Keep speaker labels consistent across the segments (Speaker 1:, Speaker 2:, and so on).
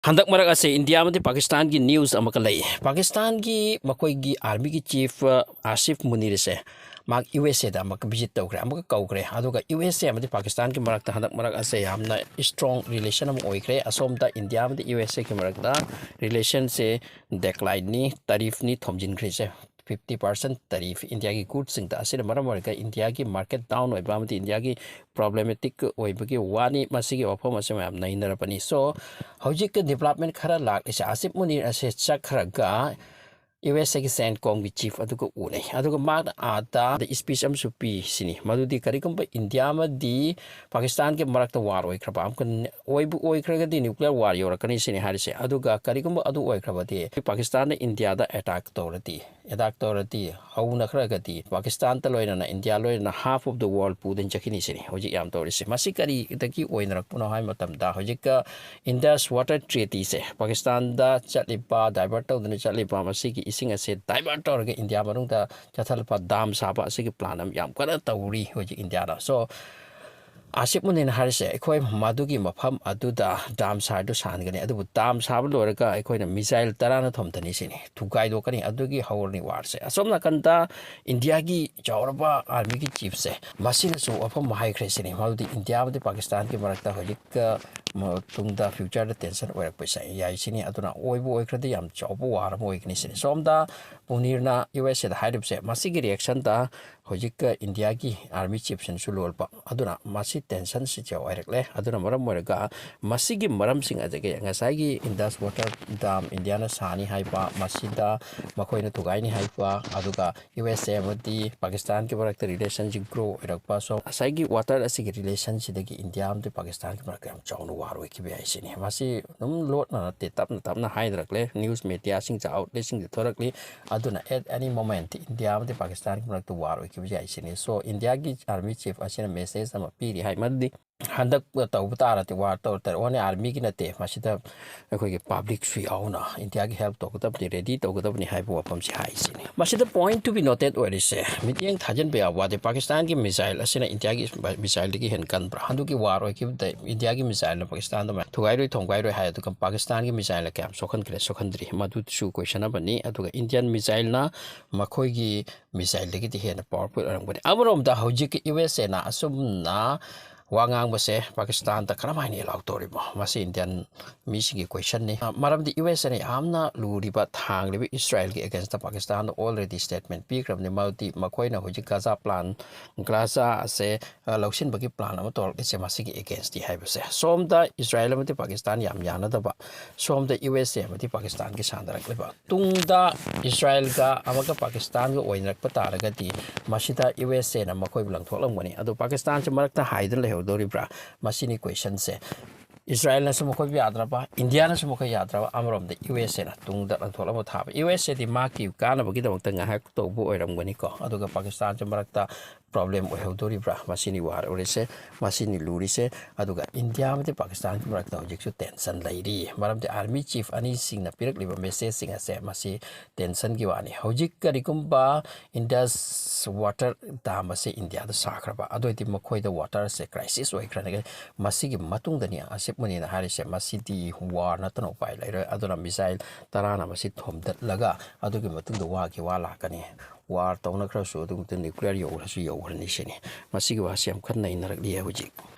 Speaker 1: Handak marak ase India mati Pakistan ki news amakalai. Pakistan ki makoi ki army ki chief Asif Munir se mak USA da mak visit tawkre amaka kawkre aduga USA mati Pakistan ki marak ta handak marak ase yamna strong relation am oikre asom da India mati USA ki marak da relation se decline ni tarif ni thomjin khre se 50% tariff India की goods सिंग असिन मरम ओरका India की market down ओइबा मति India की problematic ओइबगी वानी मसिगी वफम असे ma'am नइनरपनी सो हौजिक development खरा लाग इसे आसिफ मुनीर असे चखरगा USA की CENTCOM की चीफ अदुको उने अदुको माग आता द स्पीच अम सुपी सिनी मदुदी करिकुम इंडिया मदी पाकिस्तान के मरक वार ओइखरबा अमकन ओइबु ओइखरगदी न्यूक्लियर वार योरकनी सिनी हारिसे अदुगा करिकुम अदु ओइखरबदी पाकिस्तान ने इंडिया दा अटैक तौरती हौना खरगदी पाकिस्तान त लोइना इंडिया लोइना हाफ ऑफ द वर्ल्ड पुदन चखिनी सिनी होजि याम तौरिसे मसी करी तकी ओइनरकपुनो हाय मतमदा होजिक इंडस वाटर ट्रेटी से पाकिस्तान दा चलिबा डाइवर्ट तौदन चलिबा मसी की इसिंग असे डाइवर्ट तौरगे इंडिया मनुंगदा चथलपा दाम साबा असे प्लान अम याम करा तौरी होजि इंडिया दा सो आसिफ मुनिन हारिसे अखोय मादुगी मफम अदुदा दाम सारदु सानगने अदुबु दाम साब लोरगा अखोयना मिसाइल तराना थोमतनी सिनी थुगाइदो कनी अदुगी हौरनी वारसे असोमना कंता इंडिया की चौरबा आर्मी की चीफ से मसिन सो अफम हाइख्रे सिनी मादुदी इंडिया मदे पाकिस्तान की मरकता होजिक तुंगदा फ्यूचर द टेंशन ओरक पैसा याइ सिनी अदुना ओइबु ओइख्रदे याम चौबु वारम ओइकनी सिनी सोमदा पुनिरना यूएसए दा हाइदुबसे मसिगी रिएक्शन दा होजिक इंडिया की आर्मी चीफ सन सुलोलपा अदुना मसि टेंशन से ओरकले अदुना मरम ओरगा मसिगी मरम सिंग अजगे ngasagi इंडस वाटर दाम इंडिया ना सानी हाइपा मसिदा मखोइना तुगाइनी हाइपा अदुगा यूएसए मदी पाकिस्तान के बरक रिलेशनशिप ग्रो ओरकपा सो असाइगी वाटर असिगी रिलेशन सिदगी इंडिया मदे पाकिस्तान के बरक याम चाउनु वारो किबे आइसिनी मसि नुम लोट ना ते तपना हाइदरकले न्यूज़ मीडिया सिंग जा आउटलेट सिंग थोरकली अदुना एट एनी मोमेंट इंडिया मदे पाकिस्तान के बरक वारो सो इंडिया की आर्मी चीफ असिना मेसेज अमा पीरी हाइ मदि हंदक तौब तारति वार तौर ओने आर्मी की नते मसिदा अखोगे पब्लिक सु याउना इंडिया की हेल्प तौगदबनि रेडी तौगदबनि हाइबो वफम से हाइसिनी मसिदा पॉइंट टू बी नोटेड ओरिसे मिटिंग थाजन बे वादे पाकिस्तान की मिसाइल असिना इंडिया की मिसाइल की हेन कन ब्रा हंदु की वार ओइ की इंडिया की मिसाइल पाकिस्तान द थुगाइरोइ थोंगाइरोइ हाइ अदुगा पाकिस्तान की मिसाइल क्या सोखनद्री मदु सु क्वेश्चन अबनि अदुगा इंडियन मिसाइल ना मखोगी मिसाइल दगी हेन पावरफुल अरंगबनि अमरोमदा हौजिक यूएसए ना असुमना वांगांग बसे पाकिस्तान ता खरमाइनी अलाउ तोरिबो मसे इंडियन मिसिगी क्वेश्चन ने मरमदि यूएस ने आमना लूरिबा थांगलिबि इस्राएल की अगेंस्ट पाकिस्तान ऑलरेडी स्टेटमेंट पीक्रबने मल्टी मखोइना होजि गाजा प्लान गाजा से लौसिन बगी प्लान अम तोर इसे मसिगी अगेंस्ट दि हाइबसे सोमदा इस्राएल मते पाकिस्तान याम यानदबा सोमदा यूएस मते पाकिस्तान की सांदरकलेबा तुंगदा इस्राएल का अमका पाकिस्तान को ओइनरक पतारगति मसिदा यूएस ना मखोइ लंगथोलंगबनी अदो पाकिस्तान से मरकता हाइदन ले दोरिब्रा मसिनी क्वेश्चन से इस्राएल ने समको भी याद्राबा इंडिया ने समको याद्राबा अमरोम द यूएसए ना तुंगदा लंथोलम थाबा यूएसए दि माकी कानबगी दमक तंगा तौबो ओइरमगनी को अदुगा पाकिस्तान से मरकता प्रॉब्लम ओहदोरिब्रा मसिनी वार ओरिसे मसिनी लूरिसे अदुगा इंडिया में पाकिस्तान की मरकता होजिकसु टेंशन लैरी मरमदे आर्मी चीफ अनि सिंगना पिरकलिबा मेसेज सिंग असे मसि टेंशन की वानी होजिक करिकुम्बा इंडस वाटर दाम असे इंडिया द साखरबा अदोइति मखोइ द वाटर से क्राइसिस ओइखरनगे मसिगी मतुंगदनी आसिफ मुनिना हारिसे मसिदी वार नतन उपाय लैरे अदुना मिसाइल तराना मसि थोमदलगा अदुगी मतुंग वाकी वा लाकनी वार तौना खरसु अदुगते न्यूक्लियर योरसु योरनि सिनी मसिगी वासी हम खन्ना इनरकली हुजि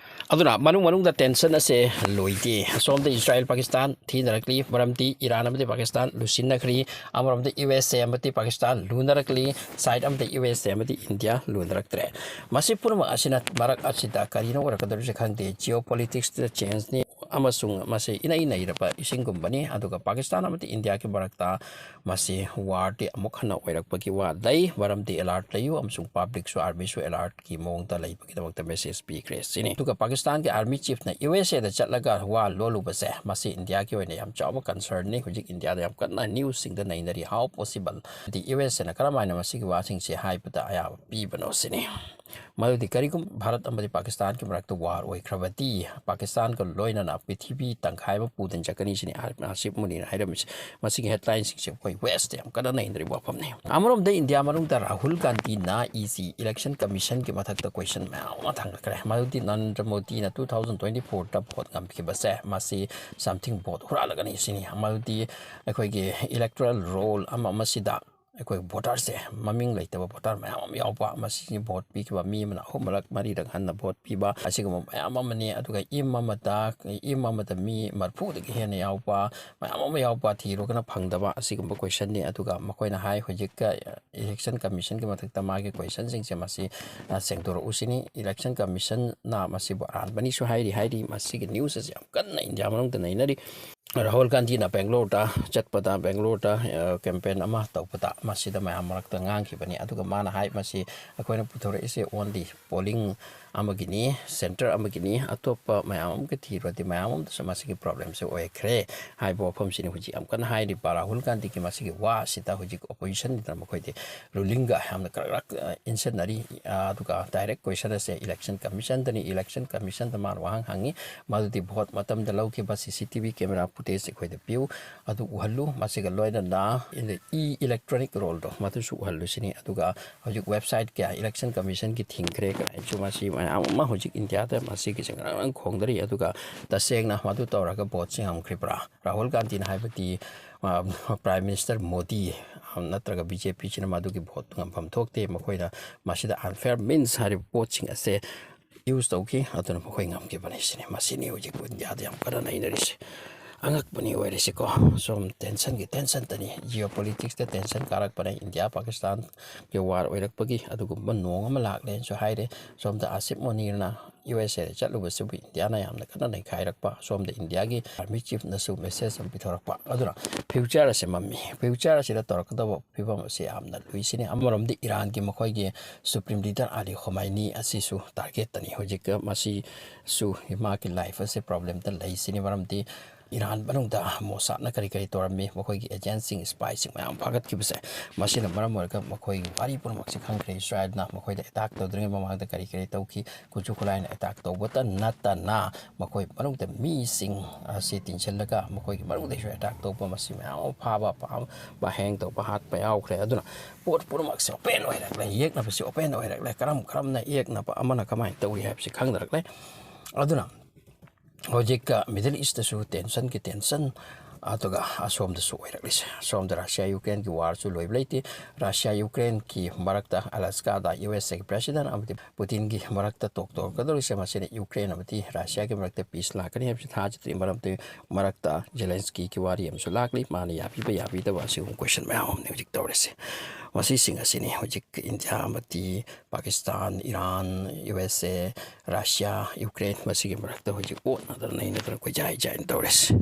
Speaker 1: अदुना मनुंग द टेंशन असे लोइते सोम द इस्राएल पाकिस्तान थी नरकली मरमती ईरान अमदे पाकिस्तान लुसिनखरी अमरम द यूएसए अमदे पाकिस्तान लुनरकली साइड अमदे यूएसए अमदे इंडिया लुनरक्तरे मसि पुरम असिना मरक असिदा करिनो ओरकदरसे खंगते जियोपॉलिटिक्स द चेंज ने अमसुंग मसे इनाई नैरबा इसिंगुंबनी अदुगा पाकिस्तान अमदे इंडिया के मरकता मसे वार दे अमुक खना ओइरकपगी वा दै मरमदे अलर्ट लयु अमसुंग पब्लिक सु आर्मी सु अलर्ट की मोंगता लैबगी दमक मेसेज पीक्रे सिनी अदुगा पाकिस्तान के आर्मी चीफ ने यूएसए दा चटलगा वा लोलुबसे मसे इंडिया के ओइने याम चाव कंसर्न ने हुजिक इंडिया दा याम कन्ना न्यूज़ सिंग दा नैनरी हाउ पॉसिबल दी यूएसए ना करमाइना मसिगी वासिंग से हाइपता आया पीबनो सिनी ꯃꯗꯨꯗꯤ ꯀꯔꯤꯒꯨꯝꯕ ꯚꯥꯔꯠ ꯑꯃꯗꯤ ꯄꯥꯀꯤꯁꯇꯥꯟꯒꯤ ꯃꯔꯛꯇ ꯋꯥꯔ ꯑꯣꯏꯈ꯭ꯔꯕꯗꯤ ꯄꯥꯀꯤꯁꯇꯥꯟꯒ ꯂꯣꯏꯅꯅ ꯄ꯭ꯔꯤꯊꯤꯕꯤ ꯇꯪꯈꯥꯏ ꯑꯃ ꯄꯨꯗꯅ ꯆꯠꯀꯅꯤ ꯁꯤꯅꯤ ꯑꯥꯁꯤꯐ ꯃꯨꯅꯤꯅ ꯍꯥꯏꯔꯝꯃꯤꯁꯦ ꯃꯁꯤꯒꯤ ꯍꯦꯗꯂꯥꯏꯟꯁꯤꯡꯁꯦ ꯑꯩꯈꯣꯏ ꯋꯦꯁꯇ ꯌꯥꯝ ꯀꯟꯅ ꯅꯩꯅꯔꯤꯕ ꯋꯥꯐꯝꯅꯤ ꯑꯃꯔꯣꯝꯗ ꯏꯟꯗꯤꯌꯥ ꯃꯅꯨꯡꯗ ꯔꯥꯍꯨꯜ ꯒꯥꯟꯙꯤꯅ ꯏꯁꯤ ꯏꯂꯦꯛꯁꯟ ꯀꯃꯤꯁꯟꯒꯤ ꯃꯊꯛꯇ ꯀꯣꯏꯁꯟ ꯃꯌꯥꯝ ꯑꯃ ꯊꯥꯡꯒꯠꯈ꯭ꯔꯦ ꯃꯗꯨꯗꯤ ꯅꯔꯦꯟꯗ꯭ꯔ ꯃꯣꯗꯤꯅ 2024ꯗ ꯚꯣꯠ ꯉꯝꯈꯤꯕꯁꯦ ꯃꯁꯤ ꯁꯝꯊꯤꯡ ꯚꯣꯠ ꯍꯨꯔꯥꯜꯂꯒꯅꯤ ꯁꯤꯅꯤ ꯃꯗꯨꯗꯤ ꯑꯩꯈꯣꯏꯒꯤ ꯏꯂꯦꯛꯇꯣꯔꯦꯜ ꯔꯣꯜ ꯑꯃꯁꯤꯗ ꯑꯩꯈꯣꯏ ꯚꯣꯇꯔꯁꯦ ꯃꯃꯤꯡ ꯂꯩꯇꯕ ꯚꯣꯇꯔ ꯃꯌꯥꯝ ꯑꯃ ꯌꯥꯎꯕ ꯃꯁꯤꯒꯤ ꯚꯣꯠ ꯄꯤꯈꯤꯕ ꯃꯤ ꯑꯃꯅ 3-4ꯔꯛ ꯍꯟꯅ ꯚꯣꯠ ꯄꯤꯕ ꯑꯁꯤꯒꯨꯝꯕ ꯃꯌꯥꯝ ꯑꯃꯅꯤ ꯑꯗꯨꯒ ꯏꯝ ꯑꯃꯗ ꯃꯤ 40ꯗꯒꯤ ꯍꯦꯟꯅ ꯌꯥꯎꯕ ꯃꯌꯥꯝ ꯑꯃ ꯌꯥꯎꯕ ꯊꯤꯔꯨꯒꯅ ꯐꯪꯗꯕ ꯑꯁꯤꯒꯨꯝꯕ ꯀꯣꯏꯁꯟꯅꯤ ꯑꯗꯨꯒ ꯃꯈꯣꯏꯅ ꯍꯥꯏ ꯍꯧꯖꯤꯛꯀ ꯏꯂꯦꯛꯁꯟ ꯀꯃꯤꯁꯟꯒꯤ ꯃꯊꯛꯇ ꯃꯥꯒꯤ ꯀꯣꯏꯁꯟꯁꯤꯡꯁꯦ ꯃꯁꯤ ꯁꯦꯡꯗꯣꯔꯛꯎꯁꯤꯅꯤ ꯏꯂꯦꯛꯁꯟ ꯀꯃꯤꯁꯟꯅ ꯃꯁꯤꯕꯨ ꯑꯔꯥꯟꯕꯅꯤꯁꯨ ꯍꯥꯏꯔꯤ ꯃꯁꯤꯒꯤ ꯅ꯭ꯌꯨꯁ ꯑꯁꯤ ꯌꯥꯝ ꯀꯟꯅ ꯏꯟꯗꯤꯌꯥ ꯃꯅꯨꯡꯗ ꯅꯩꯅꯔꯤ ꯔꯥꯍꯨꯜ ꯒꯥꯟꯙꯤꯅ ꯕꯦꯡꯒ꯭ꯂꯣꯔꯗ ꯆꯠꯄꯗ ꯕꯦꯡꯒ꯭ꯂꯣꯔꯗ ꯀꯦꯝꯄꯦꯟ ꯑꯃ ꯇꯧꯕꯗ ꯃꯁꯤꯗ ꯃꯌꯥꯝ ꯃꯔꯛꯇ ꯉꯥꯡꯈꯤꯕꯅꯤ ꯑꯗꯨꯒ ꯃꯥꯅ ꯍꯥꯏ ꯃꯁꯤ ꯑꯩꯈꯣꯏꯅ ꯄꯨꯊꯣꯔꯛꯏꯁꯦ ꯑꯣꯟꯂꯤ ꯄꯣꯂꯤꯡ ꯑꯃꯒꯤꯅꯤ ꯁꯦꯟꯇꯔ ꯑꯃꯒꯤꯅꯤ ꯑꯇꯣꯞꯄ ꯃꯌꯥꯝ ꯑꯃꯒ ꯊꯤꯔꯨꯔꯗꯤ ꯃꯌꯥꯝ ꯑꯃꯗꯁꯨ ꯃꯁꯤꯒꯤ ꯄ꯭ꯔꯣꯕ꯭ꯂꯦꯝꯁꯦ ꯑꯣꯏꯈ꯭ꯔꯦ ꯍꯥꯏꯕ ꯋꯥꯐꯝꯁꯤꯅꯤ ꯍꯧꯖꯤꯛ ꯌꯥꯝ ꯀꯟꯅ ꯍꯥꯏꯔꯤꯕ ꯔꯥꯍꯨꯜ ꯒꯥꯟꯙꯤꯒꯤ ꯃꯁꯤꯒꯤ ꯋꯥ ꯑꯁꯤꯗ ꯍꯧꯖꯤꯛ ꯑꯣꯄꯣꯖꯤꯁꯟꯗ ꯃꯈꯣꯏꯗꯤ ꯔꯨꯂꯤꯡꯒ ꯌꯥꯝꯅ ꯀꯔꯛ ꯏꯟꯁꯤꯟꯅꯔꯤ ꯑꯗꯨꯒ ꯗꯥꯏꯔꯦꯛ ꯀꯣꯏꯁꯟ ꯑꯁꯦ ꯏꯂꯦꯛꯁꯟ ꯀꯃꯤꯁꯟꯗꯅꯤ ꯏꯂꯦꯛꯁꯟ ꯀꯃꯤꯁꯟꯗ ꯃꯥꯅ ꯋꯥꯍꯪ ꯍꯪꯉꯤ ꯃꯗꯨꯗꯤ ꯚꯣꯠ ꯃꯇꯝꯗ ꯂꯧꯈꯤꯕ CCTV ꯀꯦꯃꯦꯔꯥ ꯐꯨꯇꯦꯖ ꯑꯩꯈꯣꯏꯗ ꯄꯤꯌꯨ ꯑꯗꯨ ꯎꯍꯜꯂꯨ ꯃꯁꯤꯒ ꯂꯣꯏꯅꯅ ꯏꯂꯦꯛꯇ꯭ꯔꯣꯅꯤꯛ ꯔꯣꯜꯗꯣ ꯃꯗꯨꯁꯨ ꯎꯍꯜꯂꯨꯁꯤꯅꯤ ꯑꯗꯨꯒ ꯍꯧꯖꯤꯛ ꯋꯦꯕꯁꯥꯏꯠ ꯀꯌꯥ ꯏꯂꯦꯛꯁꯟ ꯀꯃꯤꯁꯟꯒꯤ ꯊꯤꯡꯈ꯭ꯔꯦ ꯀꯥꯏꯁꯨ ꯃꯁꯤ ꯃꯌꯥꯝ ꯑꯃ ꯍꯧꯖꯤꯛ ꯏꯟꯗꯤꯌꯥꯗ ꯃꯁꯤꯒꯤꯁꯦ ꯉꯔꯥꯡ ꯈꯣꯡꯗꯔꯤ ꯑꯗꯨꯒ ꯇꯁꯦꯡꯅ ꯃꯗꯨ ꯇꯧꯔꯒ ꯚꯣꯠꯁꯦ ꯉꯝꯈ꯭ꯔꯤꯕ꯭ꯔꯥ ꯔꯥꯍꯨꯜ ꯒꯥꯟꯙꯤꯅ ꯍꯥꯏꯕꯗꯤ ꯄ꯭ꯔꯥꯏꯝ ꯃꯤꯅꯤꯁꯇꯔ ꯃꯣꯗꯤ ꯅꯠꯇ꯭ꯔꯒ BJPꯁꯤꯅ ꯃꯗꯨꯒꯤ ꯚꯣꯠ ꯉꯝꯐꯝ ꯊꯣꯛꯇꯦ ꯃꯈꯣꯏꯅ ꯃꯁꯤꯗ ꯑꯟꯐꯦꯌꯔ ꯃꯤꯟꯁ ꯍꯥꯏꯔꯤꯕ ꯄꯣꯠꯁꯤꯡ ꯑꯁꯦ ꯌꯨꯁ ꯇꯧꯈꯤ ꯑꯗꯨꯅ ꯃꯈꯣꯏ ꯉꯝꯈꯤꯕꯅꯤ ꯁꯤꯅꯤ ꯃꯁꯤꯅꯤ ꯍꯧꯖꯤꯛ ꯏꯟꯗꯤꯌꯥꯗ ꯌꯥꯝ ꯀꯟꯅ ꯅꯩꯅꯔꯤꯁꯦ ꯑꯉꯛꯄꯅꯤ ꯑꯣꯏꯔꯤꯁꯤꯀꯣ ꯁꯣꯝ ꯇꯦꯟꯁꯟꯇꯅꯤ ꯖꯤꯑꯣ-ꯄꯣꯂꯤꯇꯤꯛꯁꯇ ꯇꯦꯟꯁꯟ ꯀꯥꯔꯛꯄꯅ ꯏꯟꯗꯤꯌꯥ ꯄꯥꯀꯤꯁꯇꯥꯟꯒꯤ ꯋꯥꯔ ꯑꯣꯏꯔꯛꯄꯒꯤ ꯑꯗꯨꯒꯨꯝꯕ ꯅꯣꯡ ꯑꯃ ꯂꯥꯛꯂꯦꯅꯁꯨ ꯍꯥꯏꯔꯦ ꯁꯣꯝꯗ ꯑꯥꯁꯤꯐ ꯃꯨꯅꯤꯔꯅ USA ꯆꯠꯂꯨꯕꯁꯤꯕꯨ ꯏꯟꯗꯤꯌꯥꯅ ꯌꯥꯝꯅ ꯀꯟꯅ ꯅꯩꯈꯥꯏꯔꯛꯄ ꯁꯣꯝꯗ ꯏꯟꯗꯤꯌꯥꯒꯤ ꯑꯥꯔꯃꯤ ꯆꯤꯐꯅꯁꯨ ꯃꯦꯁꯦꯖ ꯑꯃ ꯄꯤꯊꯣꯔꯛꯄ ꯑꯗꯨꯅ ꯐ꯭ꯌꯨꯆꯔ ꯑꯁꯤ ꯃꯝꯃꯤ ꯐ꯭ꯌꯨꯆꯔ ꯑꯁꯤꯗ ꯇꯧꯔꯛꯀꯗꯕ ꯐꯤꯕꯝ ꯑꯁꯤ ꯌꯥꯝꯅ ꯂꯨꯏꯁꯤꯅꯤ ꯑꯃꯔꯣꯝꯗ ꯏꯔꯥꯟꯒꯤ ꯃꯈꯣꯏꯒꯤ ꯁꯨꯄ꯭ꯔꯤꯝ ꯂꯤꯗꯔ ꯑꯂꯤ ꯈꯣꯃꯩꯅꯤ ꯑꯁꯤꯁꯨ ꯇꯥꯔꯒꯦꯠꯇꯅꯤ ꯍꯧꯖꯤꯛ ꯃꯁꯤꯁꯨ ꯃꯥꯒꯤ ꯂꯥꯏꯐ ꯑꯁꯤ ꯄ꯭ꯔꯣꯕ꯭ꯂꯦꯝꯗ ꯂꯩꯁꯤꯅꯤ ꯃꯔꯝꯗꯤ ꯏꯔꯥꯟ ꯃꯅꯨꯡꯗ ꯃꯣꯁꯥꯠꯅ ꯀꯔꯤ ꯇꯧꯔꯝꯃꯤ ꯃꯈꯣꯏꯒꯤ ꯑꯦꯖꯦꯟꯁꯤꯡ ꯁ꯭ꯄꯥꯏꯁꯤꯡ ꯃꯌꯥꯝ ꯐꯥꯒꯠꯈꯤꯕꯁꯦ ꯃꯁꯤꯅ ꯃꯔꯝ ꯑꯣꯏꯔꯒ ꯃꯈꯣꯏꯒꯤ ꯋꯥꯔꯤ ꯄꯨꯝꯅꯃꯛꯁꯦ ꯈꯪꯈ꯭ꯔꯦ ꯏꯁꯔꯥꯏꯜꯅ ꯃꯈꯣꯏꯗ ꯑꯦꯇꯥꯛ ꯇꯧꯗ꯭ꯔꯤꯉꯩ ꯃꯃꯥꯡꯗ ꯀꯔꯤ ꯇꯧꯈꯤ ꯈꯨꯠꯁꯨ ꯈꯨꯠꯂꯥꯏꯅ ꯑꯦꯇꯥꯛ ꯇꯧꯕꯇ ꯅꯠꯇꯅ ꯃꯈꯣꯏ ꯃꯅꯨꯡꯗ ꯃꯤꯁꯤꯡ ꯑꯁꯤ ꯇꯤꯟꯁꯤꯜꯂꯒ ꯃꯈꯣꯏꯒꯤ ꯃꯅꯨꯡꯗꯁꯨ ꯑꯦꯇꯥꯛ ꯇꯧꯕ ꯃꯁꯤ ꯃꯌꯥꯝ ꯑꯃ ꯐꯥꯕ ꯍꯦꯡ ꯇꯧꯕ ꯍꯥꯠꯄ ꯌꯥꯎꯈ꯭ꯔꯦ ꯑꯗꯨꯅ ꯄꯣꯠ ꯄꯨꯝꯅꯃꯛꯁꯦ ꯑꯣꯄꯦꯟ ꯑꯣꯏꯔꯛꯂꯦ ꯌꯦꯛꯅꯕꯁꯤ ꯑꯣꯄꯦꯟ ꯑꯣꯏꯔꯛꯂꯦ ꯀꯔꯝꯅ ꯌꯦꯛꯅꯕ ꯑꯃꯅ ꯀꯃꯥꯏꯅ ꯇꯧꯏ ꯍꯥꯏꯕꯁꯤ ꯈꯪꯅꯔꯛꯂꯦ ꯑꯗꯨꯅ ꯍꯧꯖꯤꯛ ꯃꯤꯗꯜ ꯏꯁꯇꯁꯨ ꯇꯦꯟꯁꯟ ꯑꯗꯨꯒ ꯑꯁꯣꯝꯗꯁꯨ ꯑꯣꯏꯔꯛꯂꯤꯁꯦ ꯑꯁꯣꯝꯗ ꯔꯁꯤꯌꯥ ꯌꯨꯀ꯭ꯔꯦꯟꯒꯤ ꯋꯥꯔꯁꯨ ꯂꯣꯏꯕ ꯂꯩꯇꯦ ꯔꯁꯤꯌꯥ ꯌꯨꯀ꯭ꯔꯦꯟꯒꯤ ꯃꯔꯛꯇ ꯑꯂꯥꯁꯀꯥꯗ USAꯒꯤ ꯄ꯭ꯔꯦꯁꯤꯗꯦꯟ ꯑꯃꯗꯤ ꯄꯨꯇꯤꯟꯒꯤ ꯃꯔꯛꯇ ꯇꯧꯔꯛꯀꯗꯧꯔꯤꯁꯦ ꯃꯁꯤꯅ ꯌꯨꯀ꯭ꯔꯦꯟ ꯑꯃꯗꯤ ꯔꯁꯤꯌꯥꯒꯤ ꯃꯔꯛꯇ ꯄꯤꯁ ꯂꯥꯛꯀꯅꯤ ꯍꯥꯏꯕꯁꯤ ꯊꯥꯖꯗ꯭ꯔꯤ ꯃꯔꯝꯗꯤ ꯃꯔꯛꯇ ꯖꯦꯂꯦꯟꯁꯀꯤꯒꯤ ꯋꯥꯔꯤ ꯑꯃꯁꯨ ꯂꯥꯛꯂꯤ ꯃꯥꯅ ꯌꯥꯕꯤꯕ ꯌꯥꯕꯤꯗꯕ ꯑꯁꯤꯒꯨꯝꯕ ꯀꯣꯏꯁꯟ ꯃꯌꯥꯝ ꯑꯃꯅꯤ ꯍꯧꯖꯤꯛ ꯇꯧꯔꯤꯁꯦ ꯃꯁꯤꯁꯤꯡ ꯑꯁꯤꯅꯤ ꯍꯧꯖꯤꯛ ꯏꯟꯗꯤꯌꯥ ꯑꯃꯗꯤ ꯄꯥꯀꯤꯁꯇꯥꯟ ꯏꯔꯥꯟ USA ꯔꯁꯤꯌꯥ ꯌꯨꯀ꯭ꯔꯦꯟ ꯃꯁꯤꯒꯤ ꯃꯔꯛꯇ ꯍꯧꯖꯤꯛ ꯑꯣꯠꯅꯗꯅ ꯅꯩꯅꯗꯅ ꯀꯣꯏꯖꯥꯏꯅ ꯇꯧꯔꯤꯁꯦ